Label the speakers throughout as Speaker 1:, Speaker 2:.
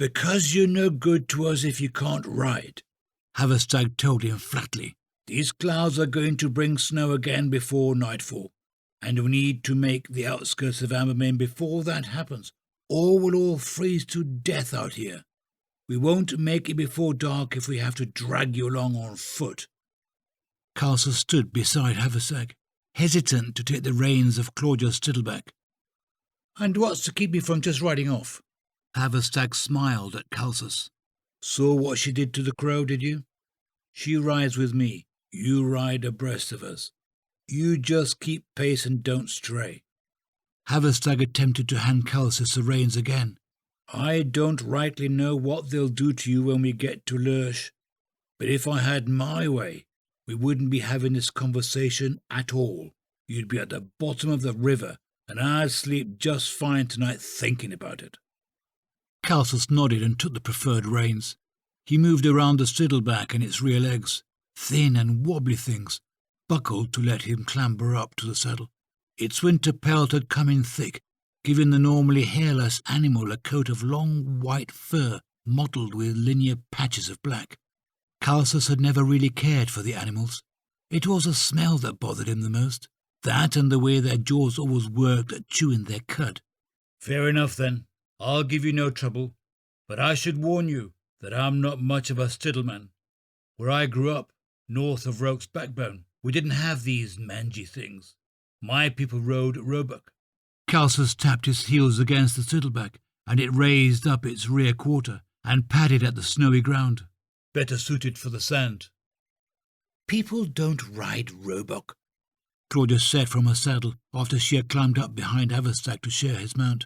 Speaker 1: Because you're no good to us if you can't ride, Haverstag told him flatly. These clouds are going to bring snow again before nightfall, and we need to make the outskirts of Ambermain before that happens, or we'll all freeze to death out here. We won't make it before dark if we have to drag you along on foot. Carcer stood beside Haverstag, hesitant to take the reins of Claudia's Stiddleback. And what's to keep you from just riding off? Haverstag smiled at Calsus. Saw what she did to the crow, did you? She rides with me. You ride abreast of us. You just keep pace and don't stray. Haverstag attempted to hand Calsus the reins again. I don't rightly know what they'll do to you when we get to Lurch, but if I had my way, we wouldn't be having this conversation at all. You'd be at the bottom of the river, and I'd sleep just fine tonight thinking about it. Calsus nodded and took the preferred reins. He moved around the Stiddleback and its rear legs, thin and wobbly things, buckled to let him clamber up to the saddle. Its winter pelt had come in thick, giving the normally hairless animal a coat of long white fur mottled with linear patches of black. Calsus had never really cared for the animals. It was the smell that bothered him the most, that and the way their jaws always worked at chewing their cud. Fair enough, then. I'll give you no trouble, but I should warn you that I'm not much of a stiddleman. Where I grew up, north of Roke's Backbone, we didn't have these mangy things. My people rode roebuck. Calsus tapped his heels against the Stiddleback, and it raised up its rear quarter and padded at the snowy ground. Better suited for the sand. People don't ride roebuck, Claudia said from her saddle after she had climbed up behind Haverstag to share his mount.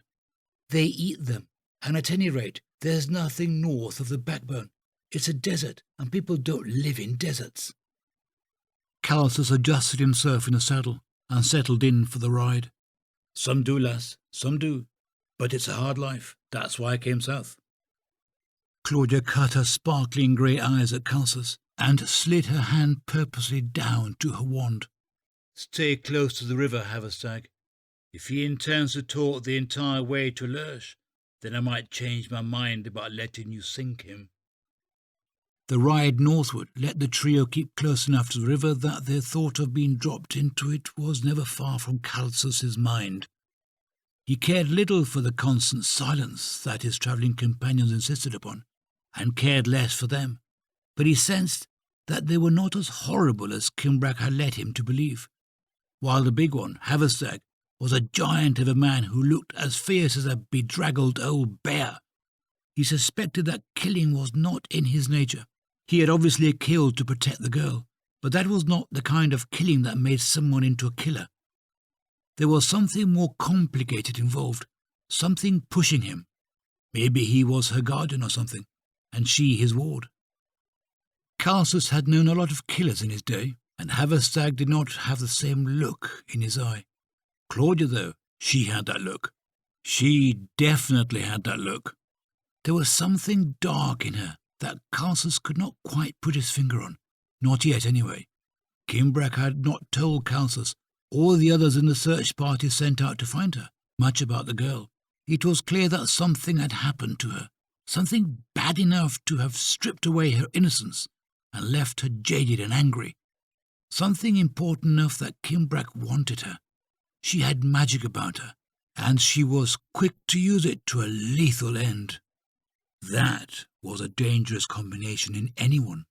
Speaker 1: They eat them, and at any rate, there's nothing north of the Backbone. It's a desert, and people don't live in deserts. Calsus adjusted himself in the saddle and settled in for the ride. Some do, lass, some do. But it's a hard life. That's why I came south. Claudia cut her sparkling grey eyes at Calsus and slid her hand purposely down to her wand. Stay close to the river, Haverstag. If he intends to talk the entire way to Lurch, then I might change my mind about letting you sink him. The ride northward let the trio keep close enough to the river that their thought of being dropped into it was never far from Calsus's mind. He cared little for the constant silence that his travelling companions insisted upon, and cared less for them, but he sensed that they were not as horrible as Kimbrack had led him to believe. While the big one, Haverstag, was a giant of a man who looked as fierce as a bedraggled old bear, he suspected that killing was not in his nature. He had obviously killed to protect the girl, but that was not the kind of killing that made someone into a killer. There was something more complicated involved, something pushing him. Maybe he was her guardian or something, and she his ward. Calsus had known a lot of killers in his day, and Haverstag did not have the same look in his eye. Claudia, though, she had that look. She definitely had that look. There was something dark in her that Calsus could not quite put his finger on. Not yet, anyway. Kimbrack had not told Calsus, or the others in the search party sent out to find her, much about the girl. It was clear that something had happened to her, something bad enough to have stripped away her innocence and left her jaded and angry. Something important enough that Kimbrack wanted her. She had magic about her, and she was quick to use it to a lethal end. That was a dangerous combination in anyone.